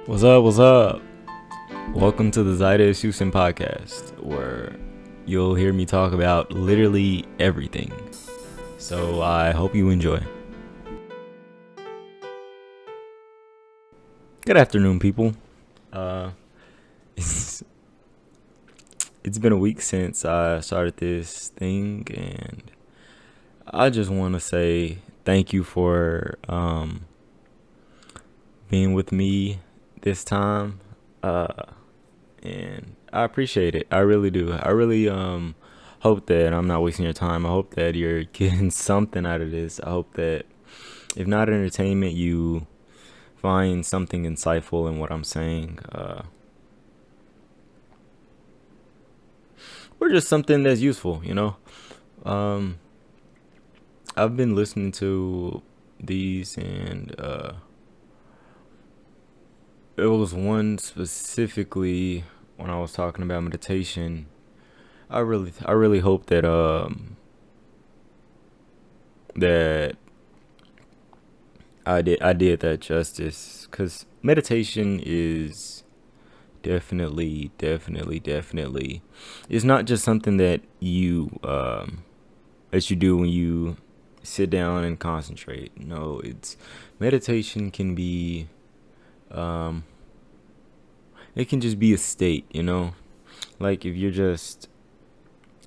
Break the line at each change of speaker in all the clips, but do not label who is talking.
What's up? What's up? Welcome to the Zaides Houston podcast, where you'll hear me talk about literally everything. So I hope you enjoy. Good afternoon, people. It's been a week since I started this thing, and I just want to say thank you for being with me this time. And I appreciate it. I really do. I really hope that I'm not wasting your time. I hope that you're getting something out of this. I hope that if not entertainment, you find something insightful in what I'm saying. Or just something that's useful, you know. Um, I've been listening to these, and it was one specifically when I was talking about meditation. I really hope that that I did that justice, because meditation is definitely it's not just something that you do when you sit down and concentrate. No, it's meditation can be um it can just be a state, you know, like if you're just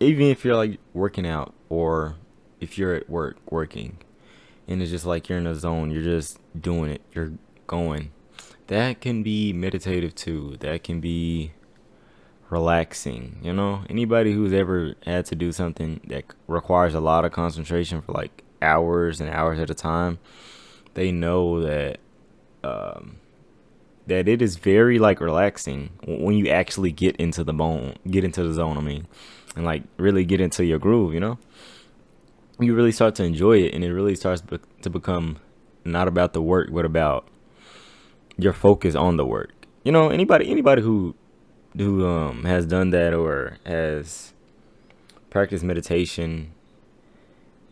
even if you're like working out, or if you're at work working, and it's just like you're in a zone, you're just doing it, you're going. That can be meditative too. That can be relaxing, you know? Anybody who's ever had to do something that requires a lot of concentration for like hours and hours at a time, they know um that it is very like relaxing when you actually get into the zone, I mean, and like really get into your groove, you know? You really start to enjoy it, and it really starts to become not about the work, but about your focus on the work. You know, anybody who has done that or has practiced meditation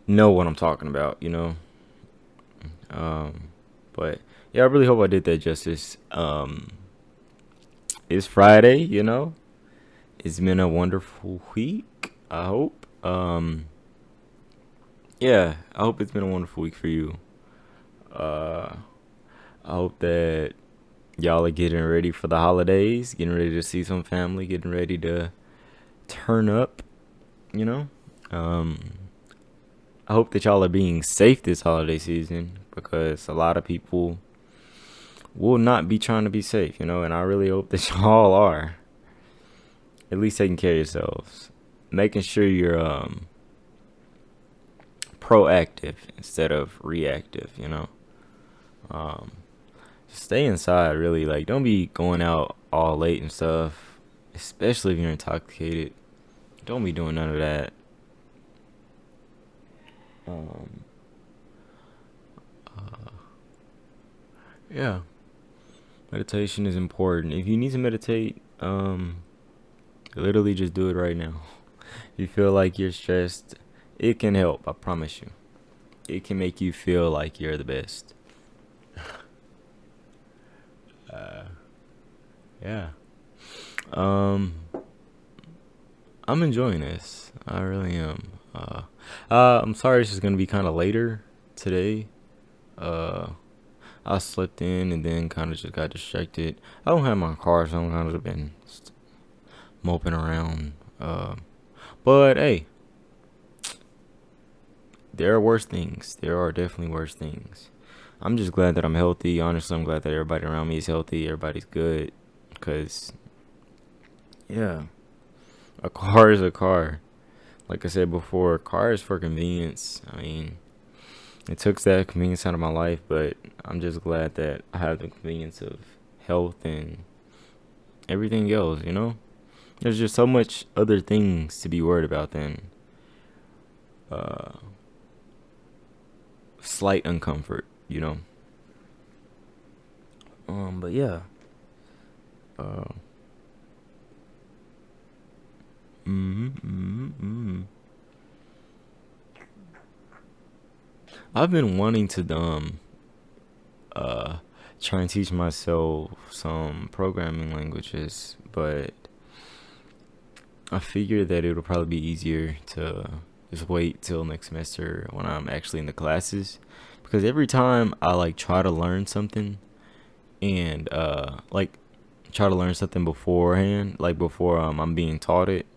know what I'm talking about. You know, um, but yeah, I really hope I did that justice. It's Friday. You know, it's been a wonderful week. I hope. Yeah, I hope it's been a wonderful week for you. Uh, I hope that y'all are getting ready for the holidays, getting ready to see some family, getting ready to turn up, you know. Um, I hope that y'all are being safe this holiday season, because a lot of people will not be trying to be safe, you know, and I really hope that y'all are at least taking care of yourselves, making sure you're proactive instead of reactive, you know. Um, Stay inside, really. Like, don't be going out all late and stuff, especially if you're intoxicated. Don't be doing none of that. Um, yeah, meditation is important. If you need to meditate, literally just do it right now. If you feel like you're stressed, it can help. I promise you. It can make you feel like you're the best. Uh, yeah. Um, I'm enjoying this. I really am. I'm sorry this is gonna be kind of later today. Uh, I slept in and then kind of just got distracted. I don't have my car, so I'm kind of been moping around. But hey, there are worse things. There are definitely worse things. I'm just glad that I'm healthy. Honestly, I'm glad that everybody around me is healthy. Everybody's good. Cause yeah, a car is a car. Like I said before, a car is for convenience. I mean, it took that convenience out of my life, but I'm just glad that I have the convenience of health and everything else. You know, there's just so much other things to be worried about than uh, slight uncomfort. You know. But yeah. Uh, mm. I've been wanting to uh try and teach myself some programming languages, but I figure that it'll probably be easier to just wait till next semester when I'm actually in the classes, because every time I like try to learn something and like try to learn something beforehand, like before I'm being taught it,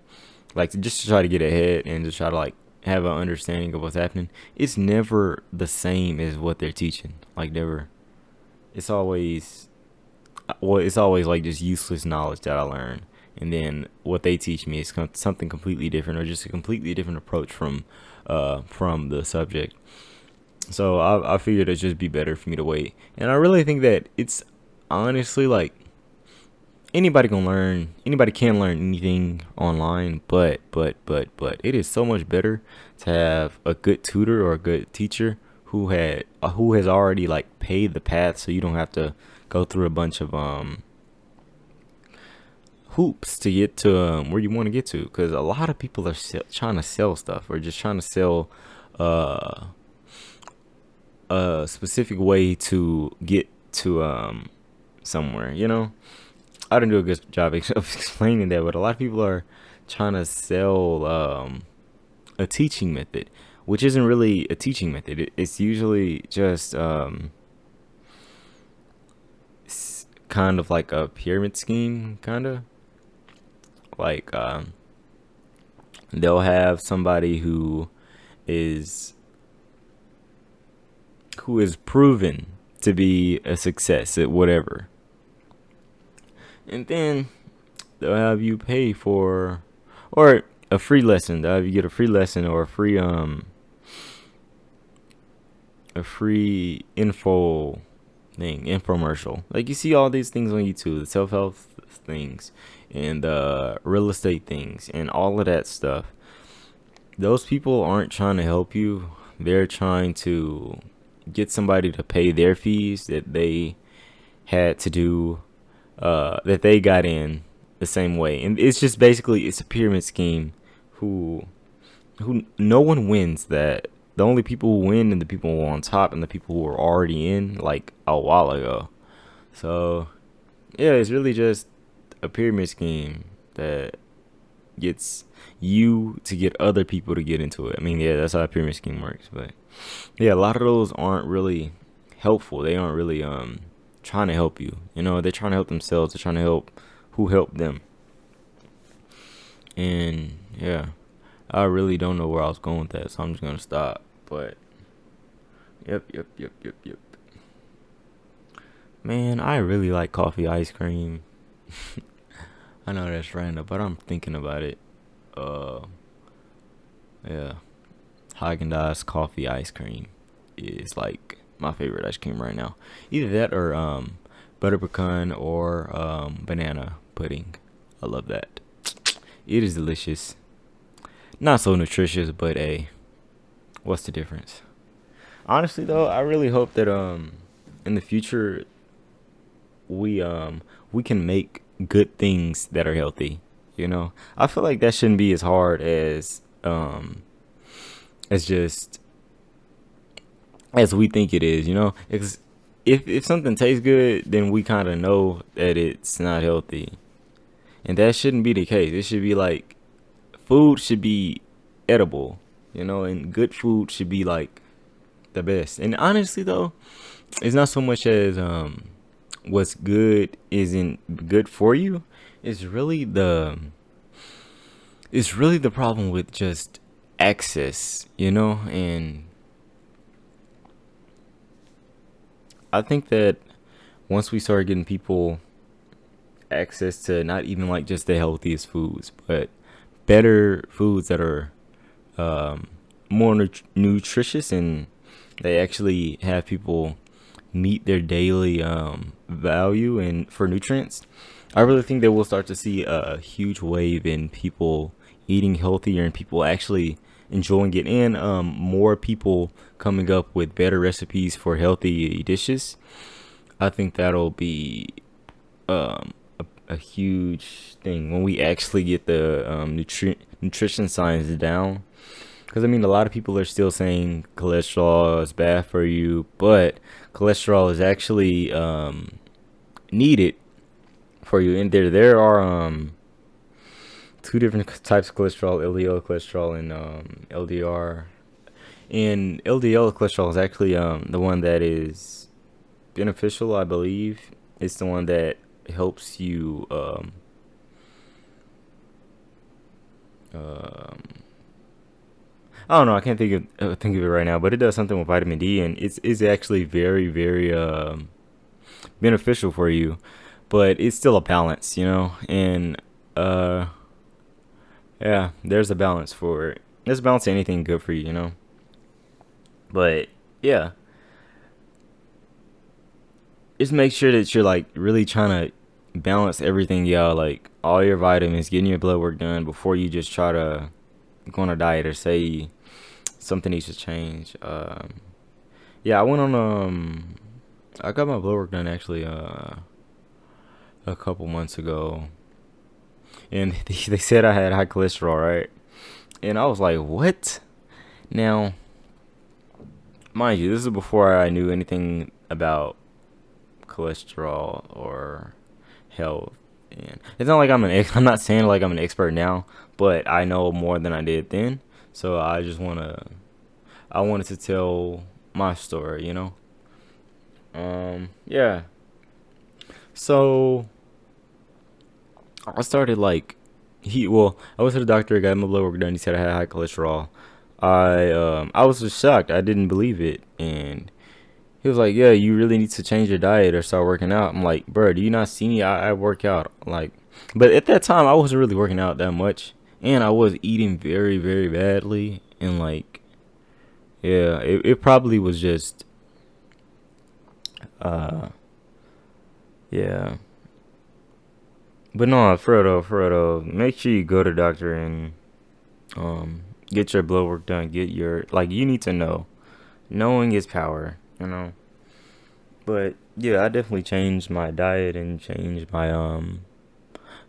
like just to try to get ahead and just try to like have an understanding of what's happening. It's never the same as what they're teaching. Like never. It's always it's always like just useless knowledge that I learn, and then what they teach me is something completely different or just a completely different approach from the subject. So I figured it'd just be better for me to wait, and I really think that it's honestly like anybody can learn anything online, but it is so much better to have a good tutor or a good teacher who has already like paved the path, so you don't have to go through a bunch of hoops to get to where you want to get to, because a lot of people are trying to sell stuff or just trying to sell uh a specific way to get to somewhere, I didn't do a good job of explaining that, but a lot of people are trying to sell a teaching method, which isn't really a teaching method. It's usually just kind of like a pyramid scheme, kind of like they'll have somebody is who is proven to be a success at whatever, and then they'll have you pay for or a free lesson. They'll have you get a free lesson or a free infomercial. Like you see all these things on YouTube, the self help things and the real estate things and all of that stuff. Those people aren't trying to help you. They're trying to get somebody to pay their fees that they had to do, that they got in the same way. And it's just basically it's a pyramid scheme who no one wins. That the only people who win are the people who are on top and the people who are already in like a while ago. So yeah, it's really just a pyramid scheme that gets you to get other people to get into it. I mean, yeah, that's how a pyramid scheme works. But yeah, a lot of those aren't really helpful. They aren't really trying to help you. They're trying to help themselves. They're trying to help who helped them. And yeah, I really don't know where I was going with that, so I'm just gonna stop. But yep. Man, I really like coffee ice cream. I know that's random, but I'm thinking about it. Uh, yeah, Haagen-Dazs coffee ice cream is like my favorite ice cream right now. Either that or butter pecan or banana pudding. I love that. It is delicious. Not so nutritious, but what's the difference? Honestly though, I really hope that in the future we can make good things that are healthy. I feel like that shouldn't be as hard as just as we think it is. Because if something tastes good, then we kind of know that it's not healthy, and that shouldn't be the case. It should be like food should be edible, and good food should be like the best. And honestly though, it's not so much as what's good isn't good for you. It's really the problem with just access, and I think that once we start getting people access to not even like just the healthiest foods, but better foods that are more nutritious, and they actually have people meet their daily value and for nutrients, I really think that we'll start to see a huge wave in people eating healthier and people actually enjoying it, and more people coming up with better recipes for healthy dishes. I think that'll be a huge thing when we actually get the nutrition science down. Because I mean, a lot of people are still saying cholesterol is bad for you, but cholesterol is actually needed for you. And there are two different types of cholesterol: LDL cholesterol and LDR. And LDL cholesterol is actually the one that is beneficial, I believe. It's the one that helps you um I don't know. I can't think of it right now, but it does something with vitamin D, and it's actually very very beneficial for you. But it's still a balance, you know. And uh, yeah, there's a balance for it. There's a balance to anything good for you, you know. But yeah, just make sure that you're like really trying to balance everything, y'all. Like all your vitamins, getting your blood work done before you just try to go on a diet or say something needs to change. Yeah, I went on I got my blood work done actually a couple months ago, and they said I had high cholesterol, right? And I was like, what? Now, mind you, this is before I knew anything about cholesterol or health. And it's not like I'm not saying like I'm an expert now, but I know more than I did then. So I wanted to tell my story, you know. Yeah. So I started like I went to the doctor, got my blood work done. He said I had high cholesterol. I was just shocked. I didn't believe it, and he was like, "Yeah, you really need to change your diet or start working out." I'm like, "Bro, do you not see me? I work out like," but at that time I wasn't really working out that much, and I was eating very very badly, and like, yeah, it probably was just uh yeah. But no, for real though, make sure you go to the doctor and get your blood work done. Get your like you need to know. Knowing is power, you know. But yeah, I definitely changed my diet and changed my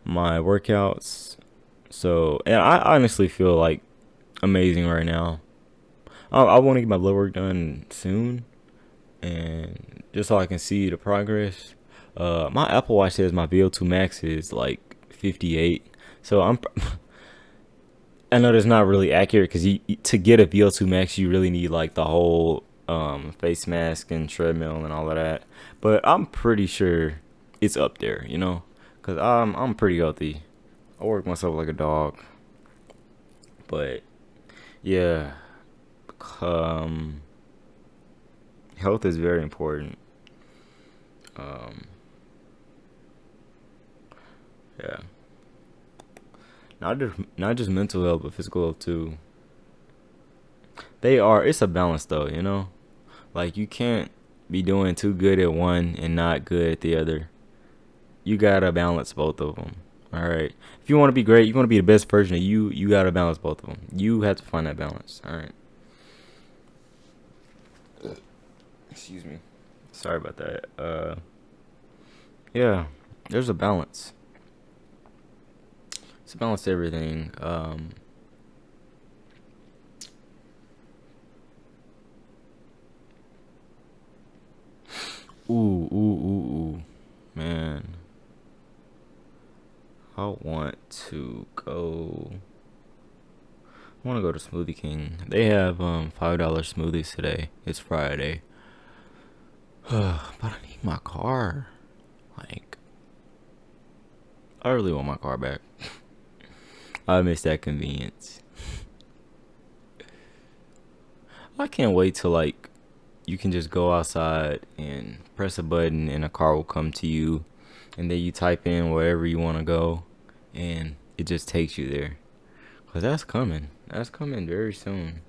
workouts. So and I honestly feel like amazing right now. I want to get my blood work done soon, and just so I can see the progress. My Apple Watch says my VO2 max is like 58. So I know that's not really accurate because to get a VO2 max you really need like the whole face mask and treadmill and all of that. But I'm pretty sure it's up there, you know, because I'm pretty healthy. I work myself like a dog. But yeah, um, health is very important. Um, yeah, not just mental health, but physical health too. They are. It's a balance though, you know. Like you can't be doing too good at one and not good at the other. You gotta balance both of them. All right. If you want to be great, you want to be the best version of you. You gotta balance both of them. You have to find that balance. All right. Excuse me. Sorry about that. Yeah. There's a balance. It's a balance to everything. Ooh, ooh, ooh, ooh, man. I want to go. I want to go to Smoothie King. They have $5 smoothies today. It's Friday. But I need my car. Like, I really want my car back. I miss that convenience. I can't wait till like you can just go outside and press a button and a car will come to you, and then you type in wherever you want to go, and it just takes you there. Cause that's coming. That's coming very soon,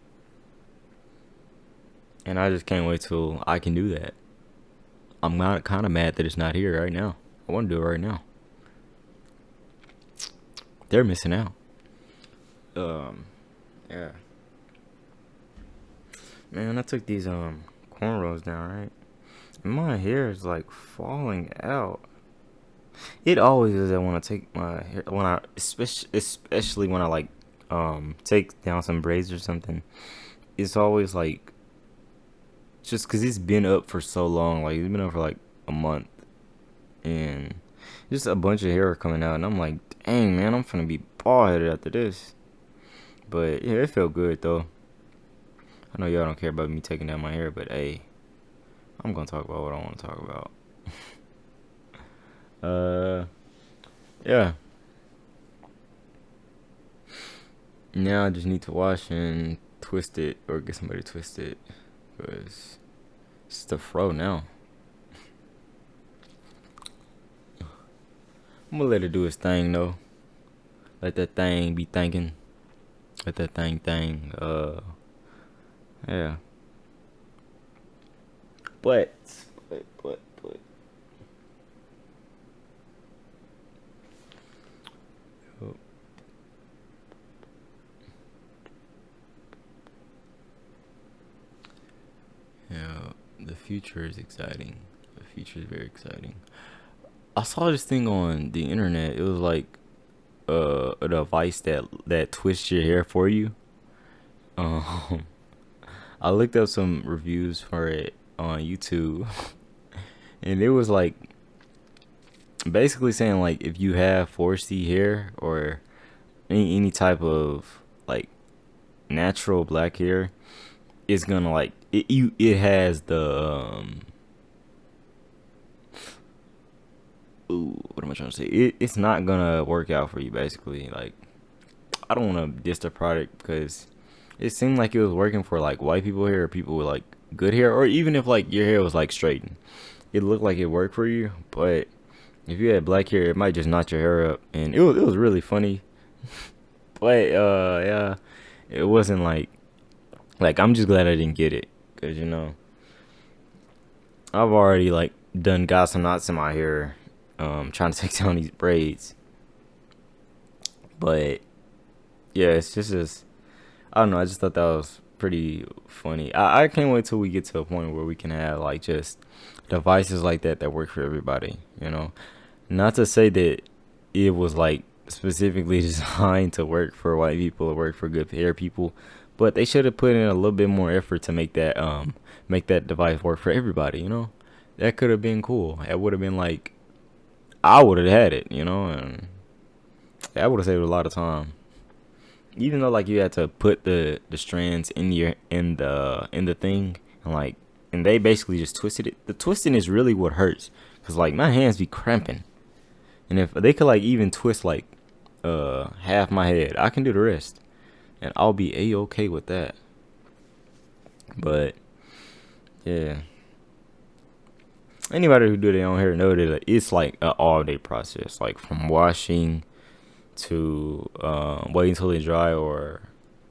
and I just can't wait till I can do that. I'm not kind of mad that it's not here right now. I want to do it right now. They're missing out. Um, yeah, man. I took these cornrows down, right? And my hair is like falling out. It always is that when I take my hair, when I especially when I like take down some braids or something, it's always like just because it's been up for so long. Like it's been up for like a month, and just a bunch of hair coming out, and I'm like, dang man, I'm finna be bald headed after this. But yeah, it felt good though. I know y'all don't care about me taking down my hair, but hey, I'm gonna talk about what I want to talk about. Uh, yeah. Now I just need to wash and twist it, or get somebody to twist it, cause it's the fro now. I'm gonna let it do its thing though. Let that thing be thinking. Let that thing. Yeah. But, but. Oh, yeah, the future is exciting. The future is very exciting. I saw this thing on the internet. It was like a device that twists your hair for you. Um, I looked up some reviews for it on YouTube, and it was like basically saying like if you have 4C hair or any type of like natural black hair, it's gonna like it has the ooh, what am I trying to say? It's not gonna work out for you basically. Like I don't want to diss the product because it seemed like it was working for like white people hair or people with like good hair, or even if like your hair was like straightened, it looked like it worked for you. But if you had black hair, it might just knot your hair up, and it was really funny. But yeah, it wasn't like I'm just glad I didn't get it because I've already like done got some knots in my hair, trying to take down these braids. But yeah, it's just as I don't know. I just thought that was pretty funny. I can't wait till we get to a point where we can have like just devices like that work for everybody. Not to say that it was like specifically designed to work for white people or work for good hair people, but they should have put in a little bit more effort to make that device work for everybody. That could have been cool. It would have been like I would have had it. And that would have saved a lot of time. Even though like you had to put the strands in the thing, and they basically just twisted it. The twisting is really what hurts, cause like my hands be cramping, and if they could like even twist like half my head, I can do the rest, and I'll be a-okay with that. But yeah, anybody who do their own hair know that it's like an all day process, like from washing to waiting until they dry, or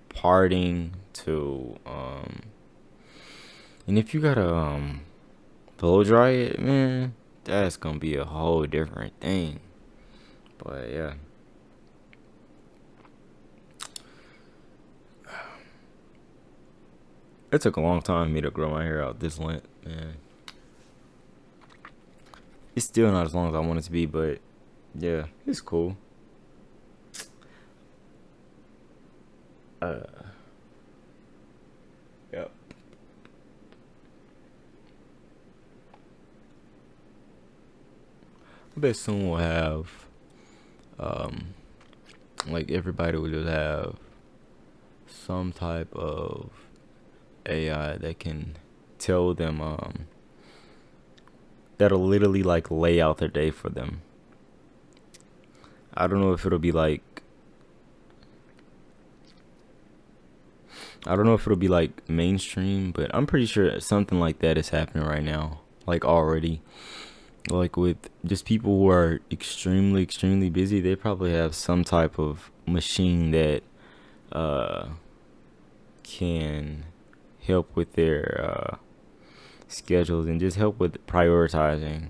parting to and if you gotta blow dry it, man, that's gonna be a whole different thing. But yeah, it took a long time for me to grow my hair out this length, man. It's still not as long as I want it to be, but yeah, it's cool. uh yep. I bet soon we'll have um like everybody will just have some type of AI that can tell them that'll literally like lay out their day for them. I don't know if it'll be like I don't know if it'll be like mainstream, but I'm pretty sure something like that is happening right now. Like already. Like with just people who are extremely busy, they probably have some type of machine that uh can help with their schedules and just help with prioritizing.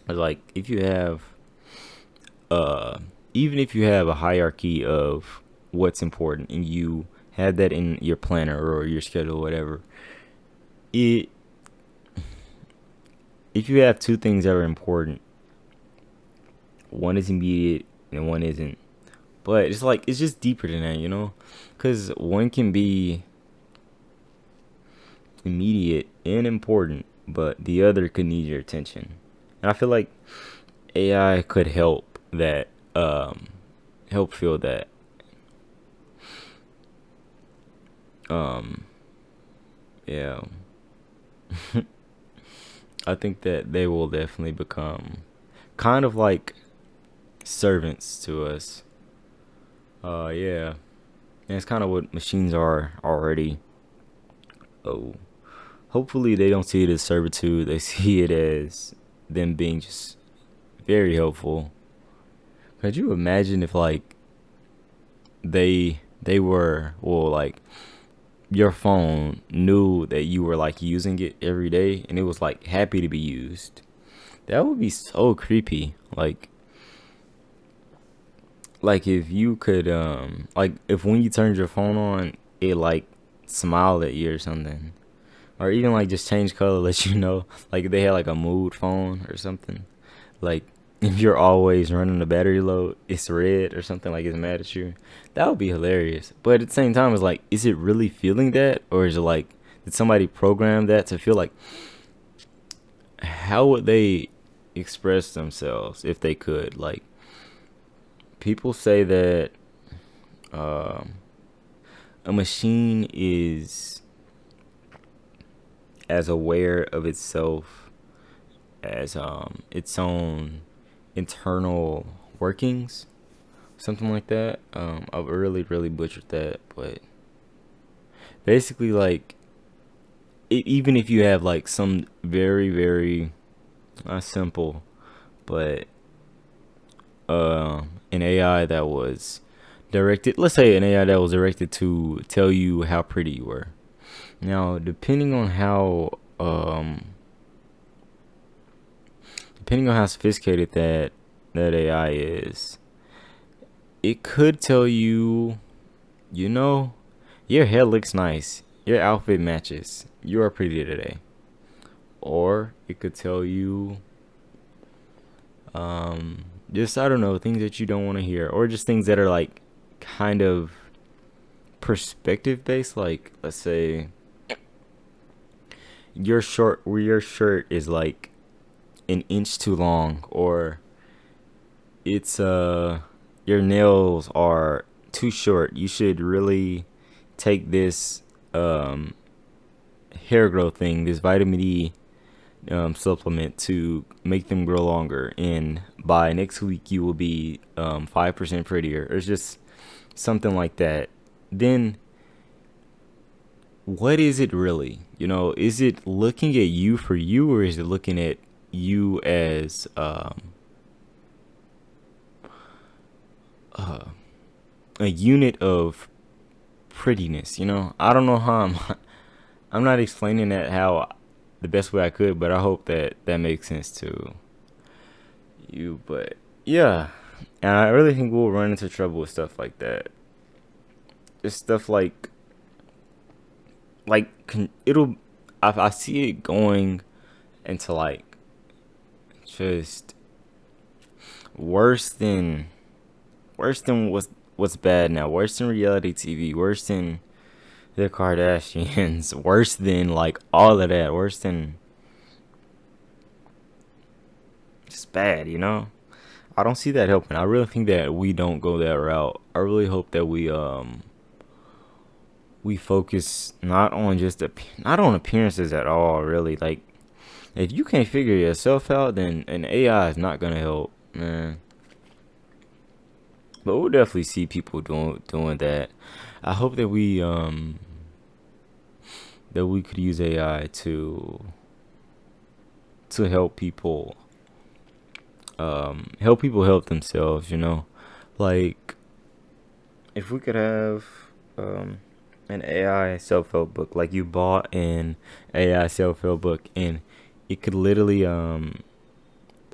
Like if you have uh even if you have a hierarchy of what's important and you have that in your planner or your schedule or whatever, it if you have two things that are important, one is immediate and one isn't, But it's like it's just deeper than that, you know? Cuz one can be immediate and important, but the other could need your attention. And I feel like AI could help that help fill that. Um yeah. I think that they will definitely become kind of like servants to us. Yeah. And it's kind of what machines are already. Oh. Hopefully they don't see it as servitude. They see it as them being just very helpful. Could you imagine if like they were, well, like your phone knew that you were like using it every day and it was like happy to be used? That would be so creepy. Like if you could like if when you turned your phone on it like smiled at you or something. Or even like just change color, let you know. Like if they had like a mood phone or something. Like if you're always running the battery low, it's red or something, like it's mad at you. That would be hilarious. But at the same time, it's like, is it really feeling that, or is it like, did somebody program that to feel like? How would they express themselves if they could? Like people say that um, a machine is as aware of itself as its own internal workings, something like that. I've really butchered that, but basically, like, even if you have like some very not simple, but an AI that was directed, let's say an AI that was directed to tell you how pretty you were. Now, depending on how sophisticated that AI is, it could tell you, you know, your hair looks nice, your outfit matches, you are pretty today. Or it could tell you, just I don't know, things that you don't want to hear, or just things that are like kind of perspective based. Like let's say your shirt is like an inch too long, or it's your nails are too short. You should really take this um hair growth thing, this vitamin E supplement to make them grow longer, and by next week you will be 5% prettier. It's just something like that. Then what is it really? You know, is it looking at you for you, or is it looking at you as a unit of prettiness? You know, I don't know how I'm not explaining that how the best way I could, but I hope that that makes sense to you. But yeah, and I really think we'll run into trouble with stuff like that. It's stuff it'll, I see it going into like just worse than what's bad now, worse than reality TV, worse than the Kardashians, worse than like all of that, worse than just bad, you know. I don't see that helping. I really think that we don't go that route. I really hope that we focus not on not on appearances at all, really. Like if you can't figure yourself out, then an AI is not gonna help, man. But we'll definitely see people doing that. I hope that we could use AI to help people help themselves, you know. Like if we could have um an AI self-help book, like you bought an AI self-help book and it could literally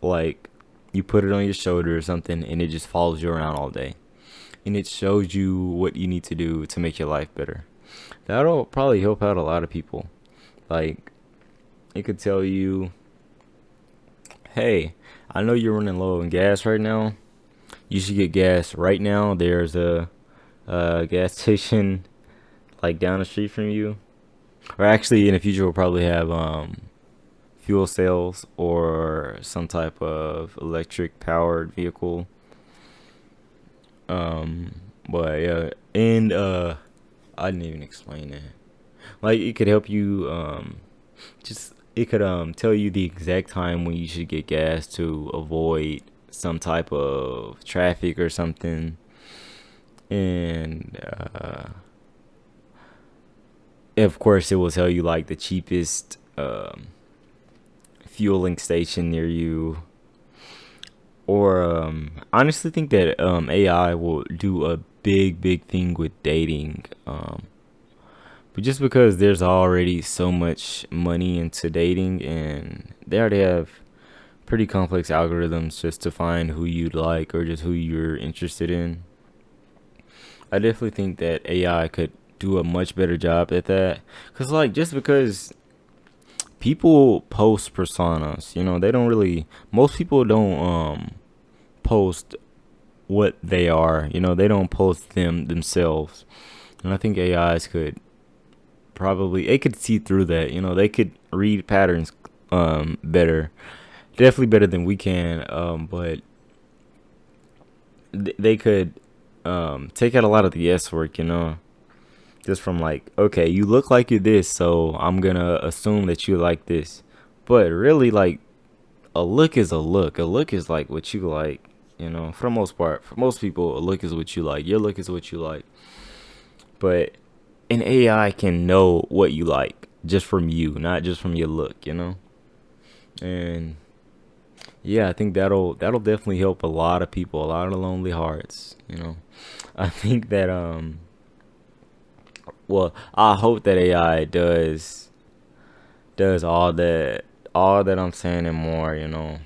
like you put it on your shoulder or something and it just follows you around all day, and it shows you what you need to do to make your life better. That'll probably help out a lot of people. Like it could tell you, hey, I know you're running low on gas right now. you should get gas right now. There's a gas station like down the street from you, or actually in the future we'll probably have fuel cells or some type of electric powered vehicle. But yeah, and I didn't even explain that. Like it could help you just it could tell you the exact time when you should get gas to avoid some type of traffic or something. And of course it will tell you like the cheapest fueling station near you. Or I honestly think that AI will do a big thing with dating. But just because there's already so much money into dating, and they already have pretty complex algorithms just to find who you'd like or just who you're interested in, I definitely think that AI could do a much better job at that. Cause like just because people post personas, they don't really. Most people don't post what they are. They don't post them themselves, and I think AIs could probably they could see through that. They could read patterns better, definitely better than we can. But they could take out a lot of the yes work. Just from like, okay, you look like you're this, so I'm gonna assume that you like this. But really, like, a look is a look. A look is like what you like. For the most part, for most people, a look is what you like. Your look is what you like. But an AI can know what you like just from you, not just from your look. And yeah, I think that'll definitely help a lot of people, a lot of lonely hearts. I think that well, I hope that AI does all that I'm saying and more. I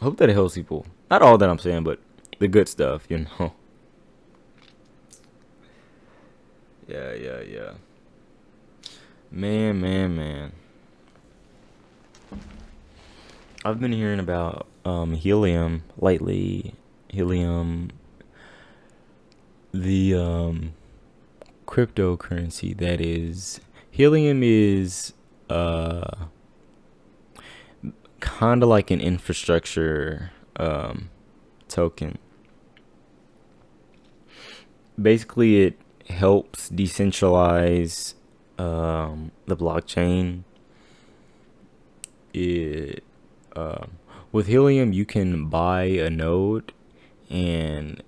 hope that it helps people. Not all that I'm saying, but the good stuff. Yeah, yeah, yeah. Man. I've been hearing about helium lately. Helium, the cryptocurrency that is helium is uh kind of like an infrastructure token. Basically, it helps decentralize the blockchain. It with helium you can buy a node and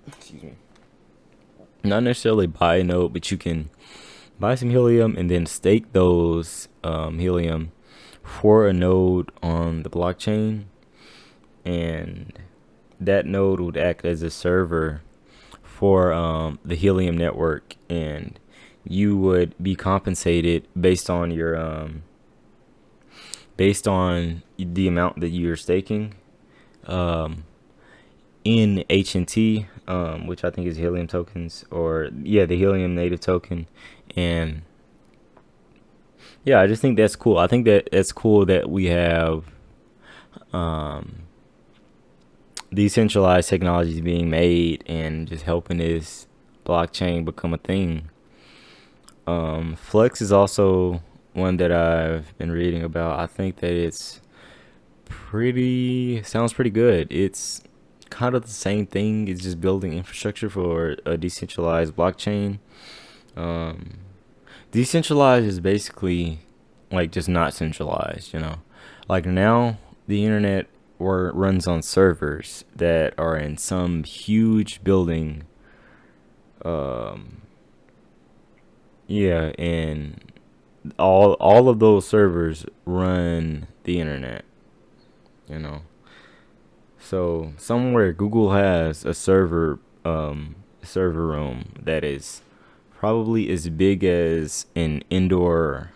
excuse me, not necessarily buy a node, but you can buy some helium and then stake those helium for a node on the blockchain, and that node would act as a server for the helium network, and you would be compensated based on the amount that you're staking um, in HNT, which I think is helium tokens, or yeah, the helium native token. And yeah, I just think that's cool. I think that it's cool that we have um, decentralized technologies being made and just helping this blockchain become a thing. Flex is also one that I've been reading about. I think that it's pretty sounds pretty good. It's kind of the same thing. It's just building infrastructure for a decentralized blockchain. Um, Decentralized is basically like just not centralized. Like now, the internet runs on servers that are in some huge building. Um, yeah, and all of those servers run the internet. You know, so somewhere Google has a server room that is probably as big as an indoor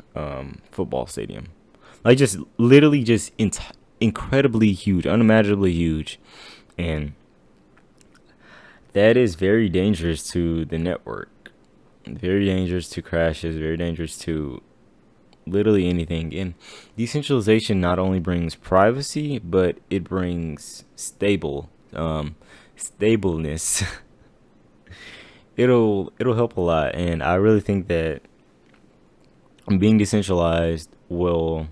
football stadium. Like just literally just incredibly huge, unimaginably huge, and that is very dangerous to the network. Very dangerous to crashes. Very dangerous to literally anything. And decentralization not only brings privacy, but it brings stableness. It'll help a lot, and I really think that being decentralized will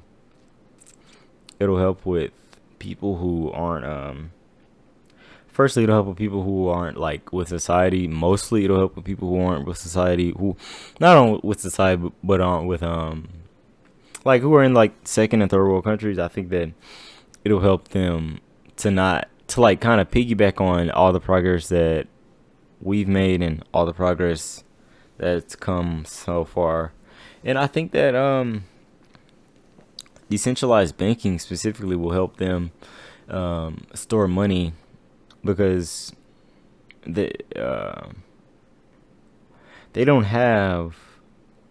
it'll help with people who aren't firstly, it'll help with people who aren't like with society. Mostly it'll help with people who aren't with society, who not on with society but aren't with like who are in like second and third world countries. I think that it'll help them to not to like kind of piggyback on all the progress that we've made and all the progress that's come so far. And I think that decentralized banking specifically will help them store money because they they don't have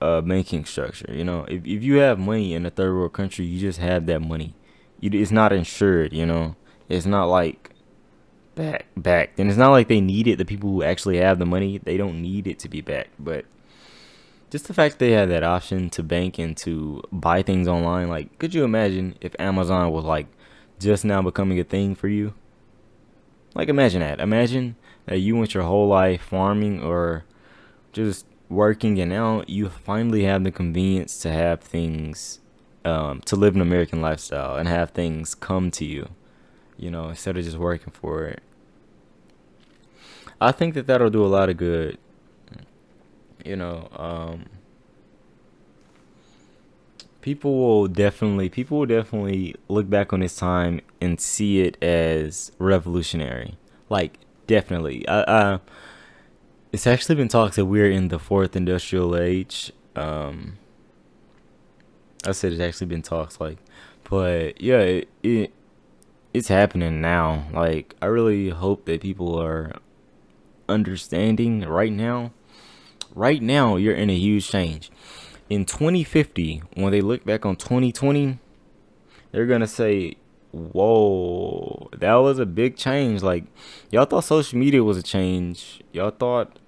a banking structure. You know, if you have money in a third world country, you just have that money. It's not insured. You know, it's not like backed, and it's not like they need it. The people who actually have the money, they don't need it to be backed. But just the fact they have that option to bank and to buy things online, like, could you imagine if Amazon was like just now becoming a thing for you? Like, imagine that. Imagine that you went your whole life farming or just working, and now you finally have the convenience to have things, to live an American lifestyle and have things come to you, you know, instead of just working for it. I think that that'll do a lot of good, you know. People will definitely look back on this time and see it as revolutionary. Like, definitely. It's actually been talks that we're in the fourth industrial age. I said it's actually been talks, like, but yeah, it's happening now. Like, I really hope that people are understanding right now. Right now, you're in a huge change. In 2050, when they look back on 2020, they're gonna say, "Whoa, that was a big change." Like, y'all thought social media was a change. Y'all thought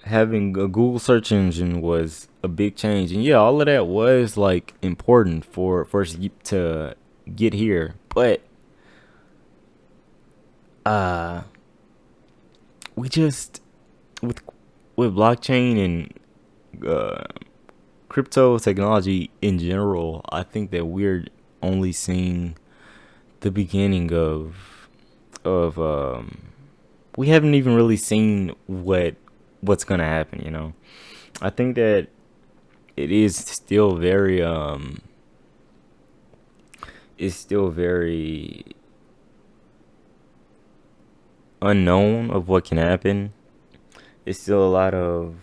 having a Google search engine was a big change, and yeah, all of that was like important for us to get here. But uh, we just with blockchain and crypto technology in general, I think that we're only seeing the beginning of we haven't even really seen what's gonna happen, you know. I think that it is still very it's still very unknown of what can happen. It's still a lot of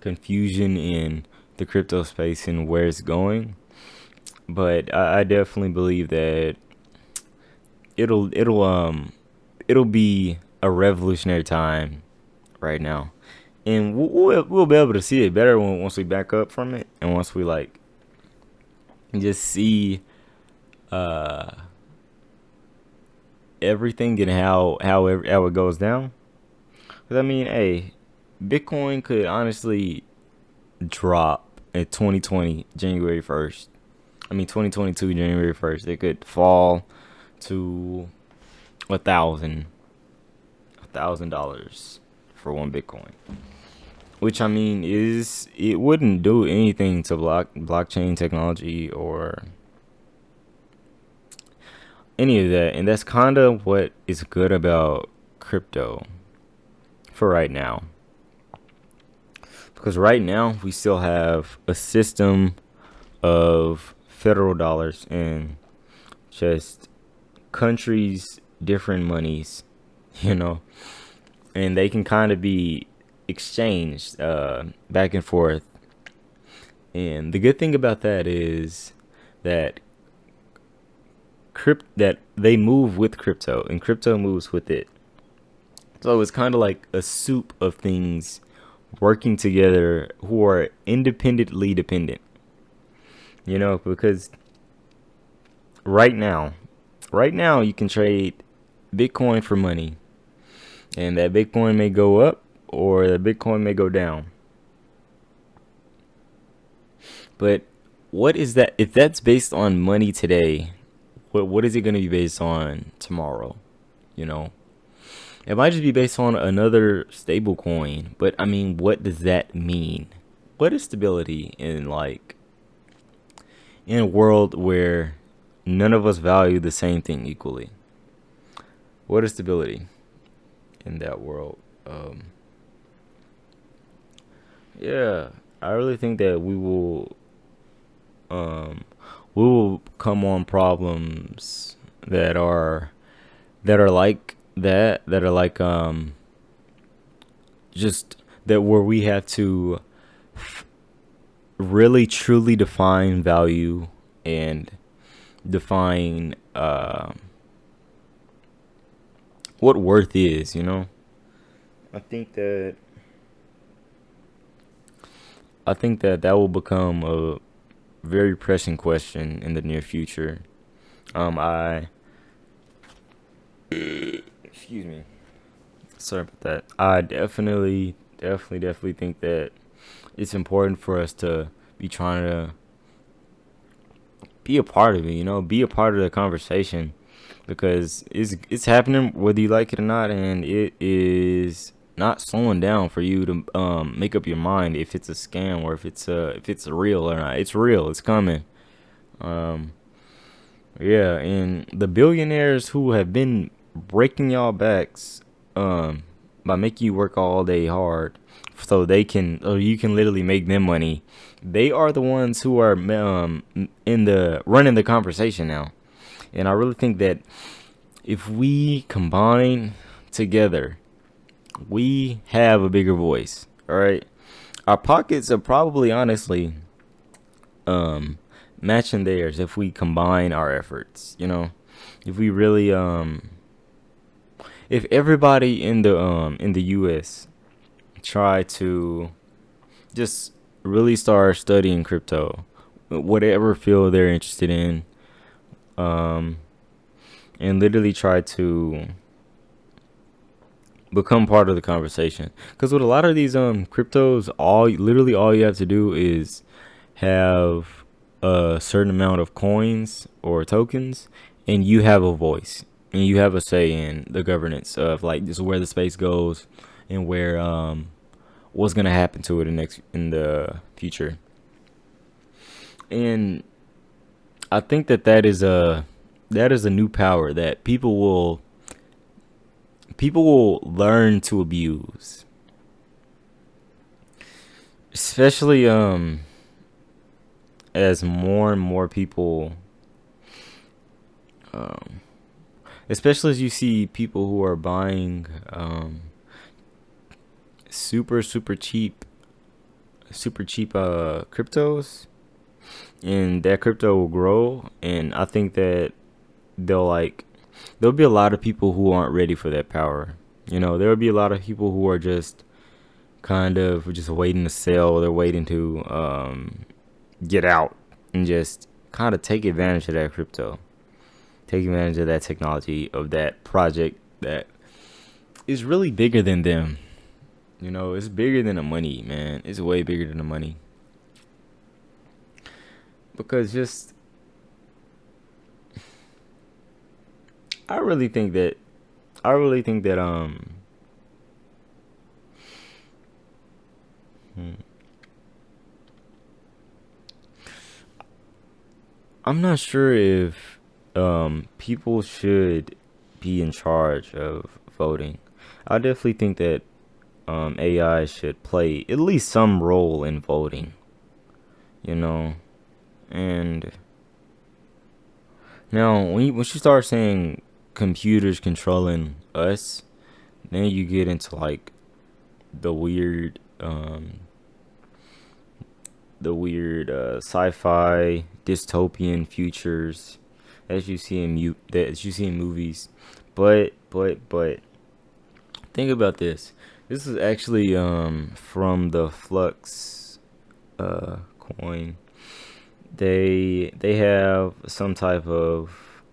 confusion in the crypto space and where it's going. But I definitely believe that it'll it'll um it'll be a revolutionary time right now, and we'll be able to see it better once we back up from it, and once we like just see uh everything and how it goes down. Because I mean, hey, Bitcoin could honestly drop in 2020 January 1st. I mean 2022 January 1st. It could fall to $1,000 for one Bitcoin. Which I mean is it wouldn't do anything to blockchain technology or any of that, and that's kind of what is good about crypto for right now. Because right now we still have a system of federal dollars and just countries different monies, you know, and they can kind of be exchanged back and forth. And the good thing about that is that that they move with crypto and crypto moves with it. So it's kind of like a soup of things working together who are independently dependent. You know, because right now, right now you can trade Bitcoin for money, and that Bitcoin may go up or the Bitcoin may go down. But what is that? If that's based on money today, what is it going to be based on tomorrow? You know, it might just be based on another stable coin. But I mean, what does that mean? What is stability in in a world where none of us value the same thing equally? What is stability in that world? Yeah, I really think that um, we will come on problems that are like that are like just that where we have to really truly define value and define what worth is. I think that I think that that will become a very pressing question in the near future. I excuse me. Sorry about that. I definitely think that it's important for us to be trying to be a part of it. Be a part of the conversation because it's happening whether you like it or not, and it is not slowing down for you to make up your mind if it's a scam or if it's real or not. It's real. It's coming. Um, yeah, and the billionaires who have been breaking y'all backs by making you work all day hard so they can or you can literally make them money. They are the ones who are in the running the conversation now. And I really think that if we combine together, we have a bigger voice. All right. Our pockets are probably honestly um matching theirs if we combine our efforts. If we really if everybody in the US try to just really start studying crypto, whatever field they're interested in, um and literally try to become part of the conversation. Because with a lot of these cryptos, all you have to do is have a certain amount of coins or tokens, and you have a voice and you have a say in the governance of like just where the space goes and where what's gonna happen to it in the future. And I think that that is a new power that people will learn to abuse, especially as more and more people, um, especially as you see people who are buying super cheap cryptos, and that crypto will grow. And I think that they'll like there'll be a lot of people who aren't ready for that power. There'll be a lot of people who are just kind of just waiting to sell. They're waiting to get out and just kind of take advantage of that crypto, take advantage of that technology, of that project that is really bigger than them. It's bigger than the money, man. It's way bigger than the money. Because just, I really think that, I really think that, hmm, I'm not sure if, people should be in charge of voting. I definitely think that, AI should play at least some role in voting, you know, and now, when you start saying computers controlling us, then you get into like the weird, sci-fi dystopian futures that you see in movies. But think about this. This is actually from the Flux coin. They have some type of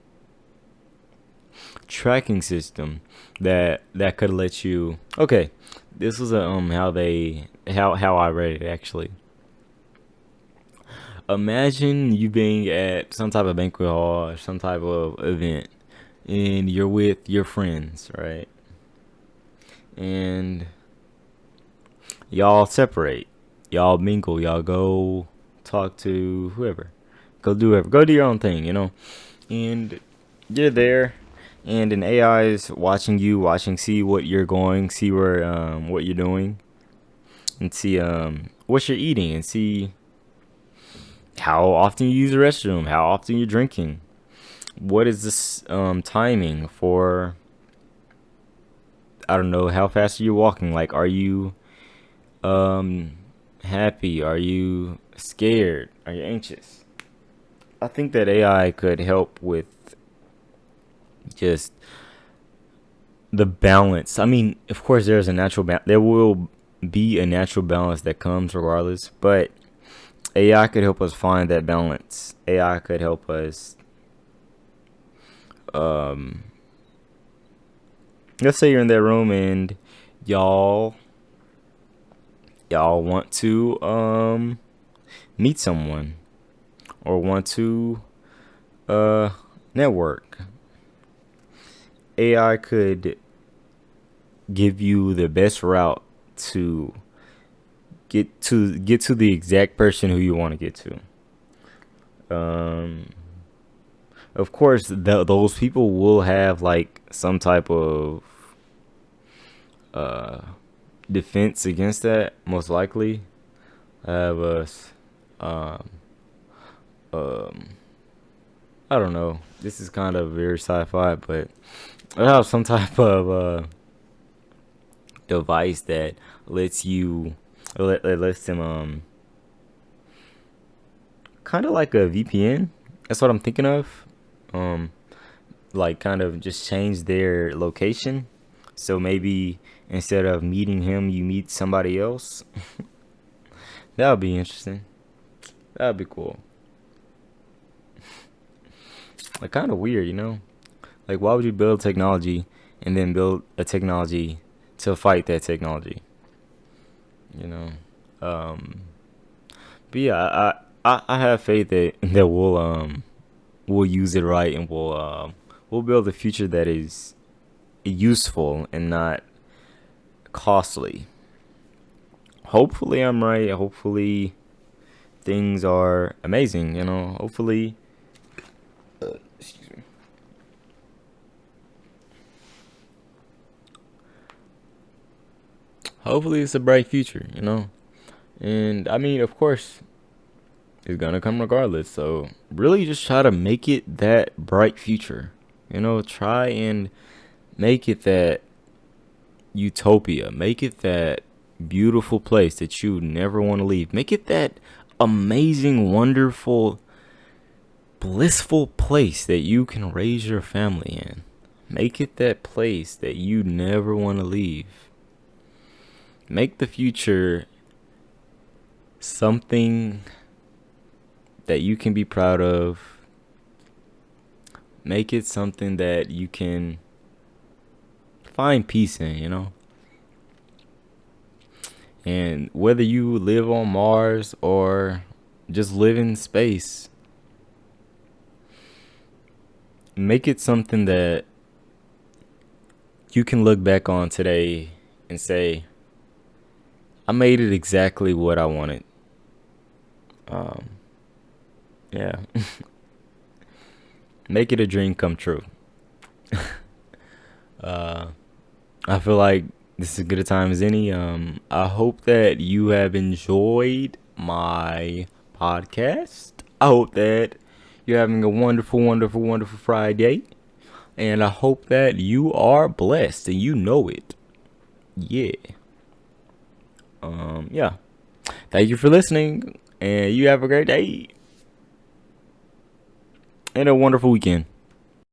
tracking system that could let you. Okay, this was how I read it actually. Imagine you being at some type of banquet hall or some type of event, and you're with your friends, right? And y'all separate, y'all mingle, y'all go talk to whoever, go do your own thing, and you're there, and an AI is watching you, see what you're going, see where what you're doing, and see what you're eating, and see how often you use the restroom, how often you're drinking, what is this timing for. I don't know, how fast are you walking? Like, are you um happy? Are you scared? Are you anxious? I think that AI could help with just the balance. I mean, of course, there will be a natural balance that comes regardless, but AI could help us find that balance. AI could help us. Um, let's say you're in that room and y'all want to meet someone or want to network. AI could give you the best route to get to the exact person who you want to get to. Of course, those people will have like some type of uh defense against that, most likely. Have us um um I don't know. This is kind of very sci-fi, but I have some type of device that lets you lets them kind of like a VPN. That's what I'm thinking of. Um, like kind of just change their location. So maybe instead of meeting him, you meet somebody else. That would be interesting. That would be cool. Like kind of weird, Like why would you build technology and then build a technology to fight that technology? You know. Um, but yeah, I have faith that we'll use it right, and we'll build a future that is useful and not costly. Hopefully I'm right. Hopefully things are amazing, Hopefully excuse me. Hopefully it's a bright future, And I mean, of course, it's gonna come regardless. So really just try to make it that bright future. Try and make it that utopia. Make it that beautiful place that you never want to leave. Make it that amazing, wonderful, blissful place that you can raise your family in. Make it that place that you never want to leave. Make the future something that you can be proud of. Make it something that you can find peace in, And whether you live on Mars or just live in space, make it something that you can look back on today and say, I made it exactly what I wanted. Yeah. Make it a dream come true. uh, I feel like this is as good a time as any. I hope that you have enjoyed my podcast. I hope that you're having a wonderful, wonderful, wonderful Friday. And I hope that you are blessed and you know it. Yeah. Yeah. Thank you for listening. And you have a great day. And a wonderful weekend.